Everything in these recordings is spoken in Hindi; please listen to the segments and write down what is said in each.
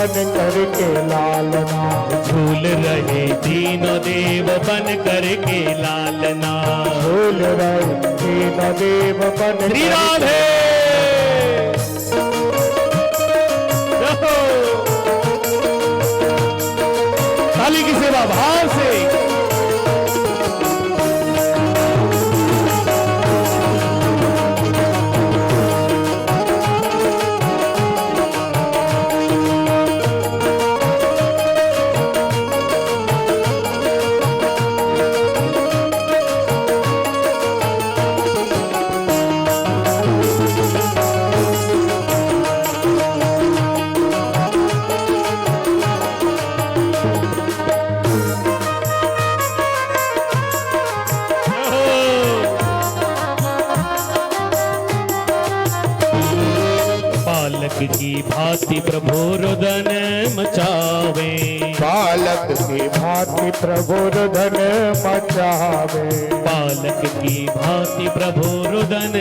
बन करके लालना, झूल रहे तीनों देव बन करके लालना, झूल रहे तीनों देव बन श्री राधे। काली की सेवा भाव से। की भांति प्रभु रुदन मचावे, बालक की भांति प्रभु रुदन मचावे, बालक की भांति प्रभु रुदन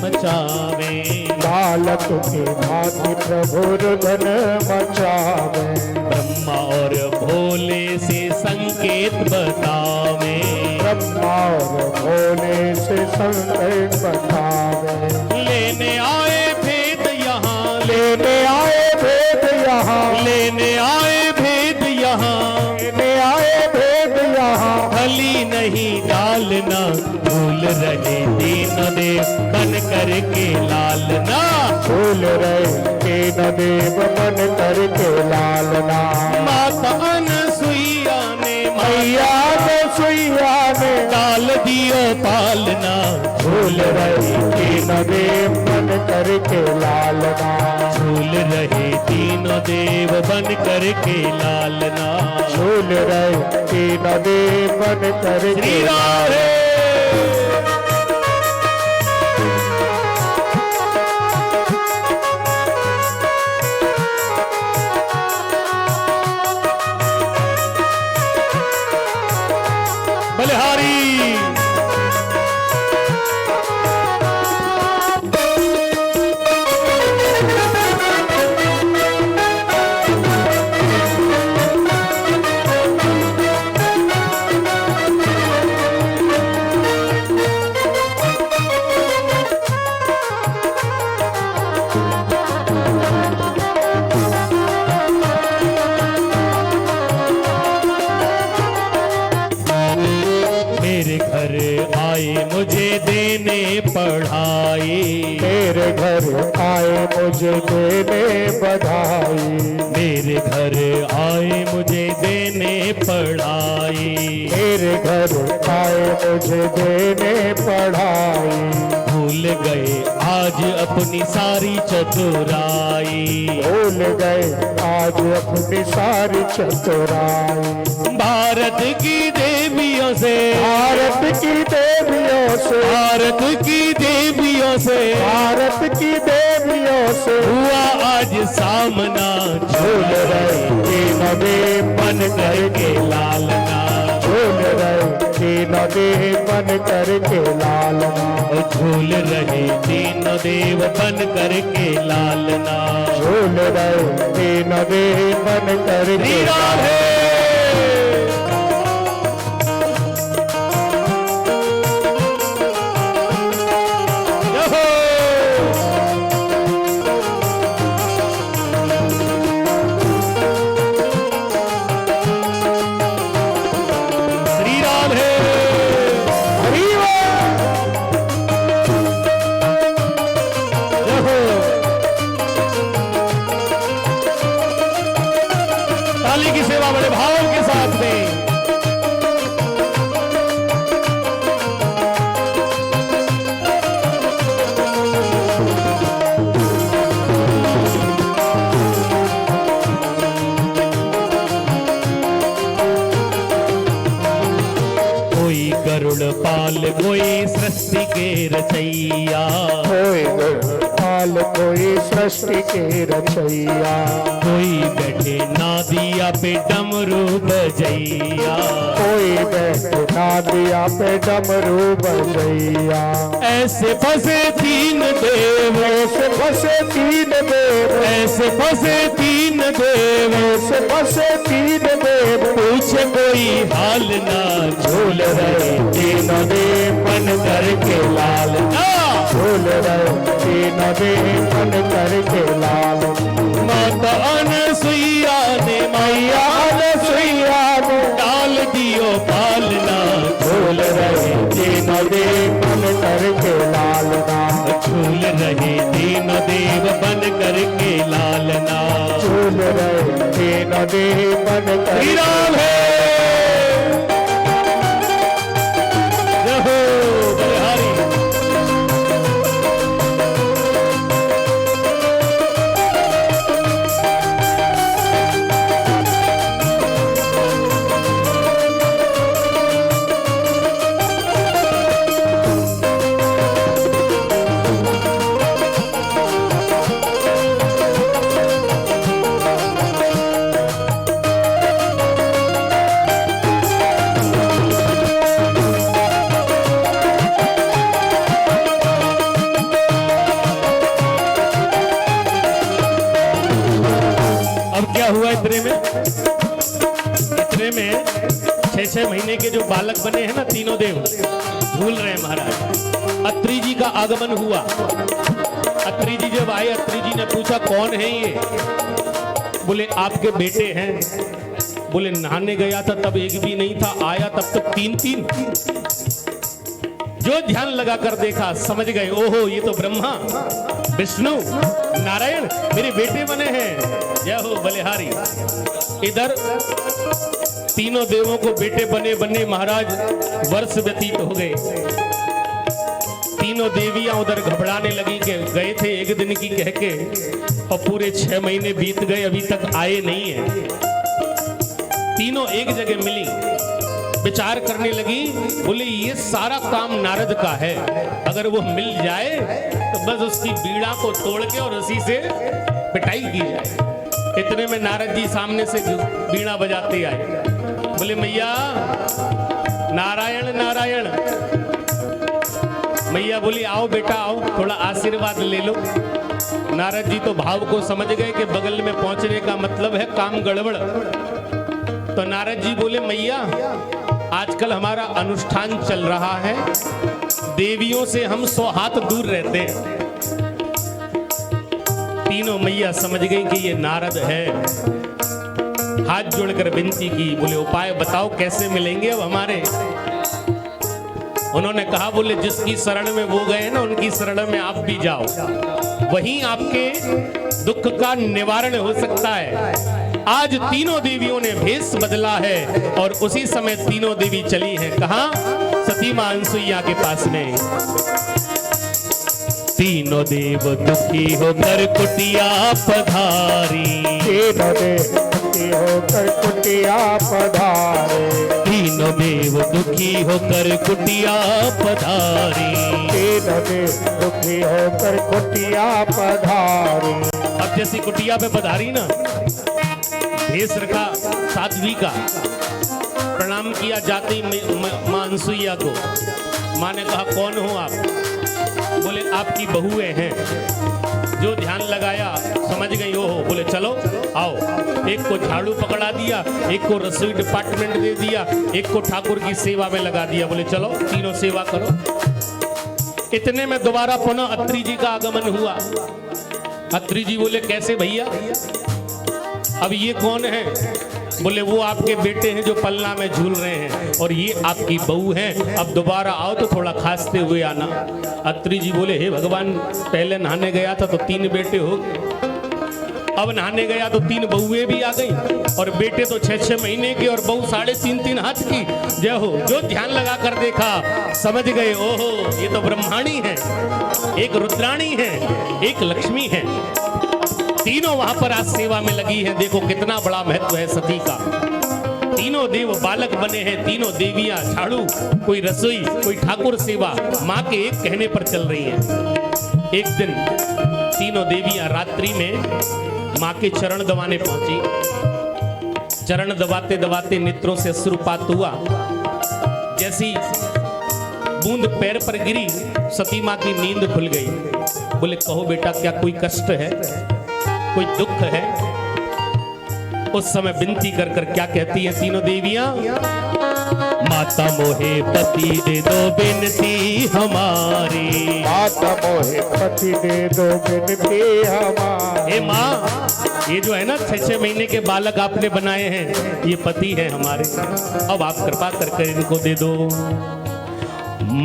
मचावे, बालक की भांति प्रभु रुदन मचावे, ब्रह्मा और भोले से संकेत बतावे, ब्रह्मा और भोले से संकेत बतावे, लेने आए भेद यहाँ, लेने आए भेद यहाँ, लेने आए भेद यहाँ, लेने आए भेद यहाँ, भली नहीं डालना, भूल रहे तीनों देव बन करके लालना, भूल रहे तीनों देव बन करके लालना, माता अनसुईया ने मैया ने सुइया ने डाल दियो पालना, भूल रहे तीनों देव बन करके लालना, झूल रहे तीनों देव बन करके लालना, झूल रहे तीनों देव बन करके श्री राधे। बलिहारी मुझे देने पढ़ाई, मेरे घर आए मुझे देने बधाई, मेरे घर आए मुझे देने पढ़ाई, मेरे घर आए मुझे देने पढ़ाई, भूल गए आज अपनी सारी चतुराई, भूल गए आज अपनी सारी चतुराई, भारत की देवियों से, भारत की देवियों से, भारत की देवियों से, भारत की देवियों से हुआ आज सामना, झूल रहे तीनों देव बन करके लालना, झूल रहे तीनों देव बन करके लालना, झूल रहे तीनों देव बन करके लालना, झूल रहे तीनों देव बन करके राधे। काली की सेवा बड़े भाव कोई सृष्टि के रचैया, कोई गोपाल कोई सृष्टि के रचैया, कोई बैठे नादिया पे डमरू बजैया, कोई बैठे नादिया पे डमरू बजैया। ऐसे फंसे तीन देव, ऐसे फंसे तीन देव, ऐसे फंसे तीन देव, ऐसे फंसे तीन देव, पूछे कोई हाल ना, झूल रहे तीनों देव बन करके लाल, झूल रहे तीनों देव बन करके लाल। माता अनसुईया ने मैया अनसुईया ने डाल दियो पालना, झूल रहे तीनों देव बन करके लालना, झूल रहे तीनों देव बन करके लालना। झूल रहे तीनों देव बन कर। श्री राम है, जय हो बलिहारी। इतने में 6-6 महीने के जो बालक बने हैं ना तीनों देव, झूल रहे हैं महाराज। अत्रि जी का आगमन हुआ। अत्रि जी जब आए, अत्रि जी ने पूछा कौन है ये? बोले आपके बेटे हैं। बोले नहाने गया था तब एक भी नहीं था, आया तब तक 3-3। जो ध्यान लगा कर देखा समझ गए, ओहो ये तो ब्रह्मा विष्णु नारायण मेरे बेटे बने हैं। जय हो बलिहारी। इधर तीनों देवों को बेटे बने बने महाराज वर्ष व्यतीत हो गए। तीनों देवियां उधर घबराने लगी कि गए थे एक दिन की कह के, और पूरे 6 महीने बीत गए अभी तक आए नहीं है। तीनों एक जगह मिली, विचार करने लगी। बोले ये सारा काम नारद का है, अगर वो मिल जाए तो बस उसकी बीड़ा को तोड़ के और उसी से पिटाई की जाए। इतने में नारद जी सामने से बीड़ा बजाते आए। बोले मैया नारायण नारायण। मैया बोली आओ बेटा आओ, थोड़ा आशीर्वाद ले लो। नारद जी तो भाव को समझ गए कि बगल में पहुंचने का मतलब है काम गड़बड़। तो नारद जी बोले मैया आजकल हमारा अनुष्ठान चल रहा है, देवियों से हम 100 हाथ दूर रहते हैं। तीनों मैया समझ गई कि ये नारद है, हाथ जोड़कर विनती की। बोले उपाय बताओ कैसे मिलेंगे अब हमारे। उन्होंने कहा बोले जिसकी शरण में वो गए ना उनकी शरण में आप भी जाओ, वहीं आपके दुख का निवारण हो सकता है। आज तीनों देवियों ने भेष बदला है और उसी समय तीनों देवी चली हैं कहाँ? सती मां अनसुईया के पास में। तीनों देव दुखी होकर कुटिया पधारी, तीनों देव दुखी होकर कुटिया पधारे, तीनों देव दुखी होकर कुटिया पधारी, तीनों देव दुखी होकर कुटिया पधारे। अब जैसी कुटिया पे पधारी ना, भेष रखा साध्वी का, प्रणाम किया जाती मां अनसुईया को। मां ने कहा कौन हो आप? बोले आपकी बहुएं हैं। जो ध्यान लगाया समझ गई हो। बोले चलो आओ। एक को झाड़ू पकड़ा दिया, एक को रसोई डिपार्टमेंट दे दिया, एक को ठाकुर की सेवा में लगा दिया। बोले चलो तीनों सेवा करो। इतने में दोबारा पुनः अत्रि जी का आगमन हुआ। अत्रि जी बोले कैसे भैया, अब ये कौन है? बोले वो आपके बेटे हैं जो पलना में झूल रहे हैं, और ये आपकी बहू हैं। अब दोबारा आओ तो थोड़ा खांसते हुए आना। अत्रि जी बोले हे भगवान, पहले नहाने गया था तो 3 बेटे हो गए, अब नहाने गया तो 3 बहुएं भी आ गई, और बेटे तो 6-6 महीने के और बहू 3.5-3 हाथ की। जय हो। जो ध्यान लगा कर देखा समझ गए, ओहो ये तो ब्रह्माणी है, एक रुद्राणी है, एक लक्ष्मी है। तीनों वहां पर आज सेवा में लगी है। देखो कितना बड़ा महत्व है सती का। तीनों देव बालक बने हैं, तीनों देवियां झाड़ू, कोई रसोई, कोई ठाकुर सेवा, माँ के एक कहने पर चल रही हैं। एक दिन तीनों देवियां रात्रि में माँ के चरण दबाने पहुंची। चरण दबाते दबाते नेत्रों से अश्रुपात हुआ। जैसी बूंद पैर पर गिरी, सती माँ की नींद खुल गई। बोले कहो बेटा, क्या कोई कष्ट है, कोई दुख है? उस समय विनती कर कर क्या कहती हैं तीनों देवियां? माता मोहे पति दे दो बिनती हमारी, माता मोहे पति दे दो बिनती हमारी। हे माँ, ये जो है ना 6-6 महीने के बालक आपने बनाए हैं, ये पति हैं हमारे, अब आप कृपा कर कर इनको दे दो।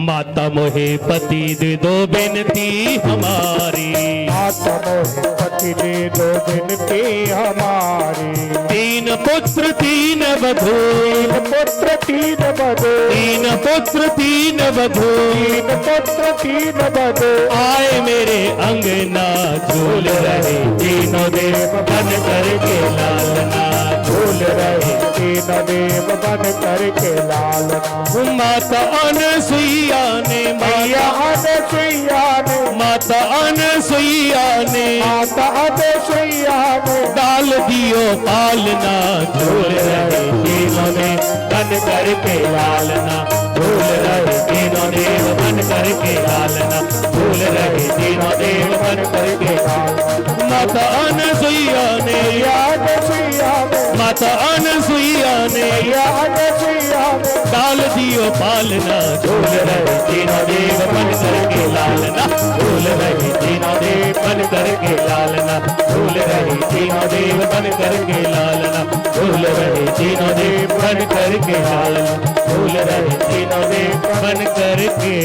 माता मोहे पति दे दो बिनती हमारी, माता मोहे पति दे दो बिनती हमारी। तीन पुत्र तीन वधू, तीन पुत्र तीन वधू, तीन पुत्र तीन वधू, तीन पुत्र तीन वधू। आए मेरे अंगना झूल रहे तीनों देव बन करके लालना, झूल रहे तीनों देव बन करके लालना। माता अनसुईया ने, मैया अनसुईया ने, माता अनसुईया ने, माता अनसुईया ने डाल दियो पालना, झूल रहे तीनों देव बन करके लालना, झूल रहे तीनों देव बन करके लालना, झूल रहे तीनों देव बन करके लालना। माता अनसुईया ने, अनसुईया ने, माता अनसुईया ने, अनसुईया ने डाल दियो पालना, झूल रहे तीनों देव बन करके लालना, झूल रहे तीनों देव बन करके लालना, झूल रहे तीनों देव बन करके लालना, झूल रहे तीनों देव बन करके लालना, झूल रहे तीनों देव बन करके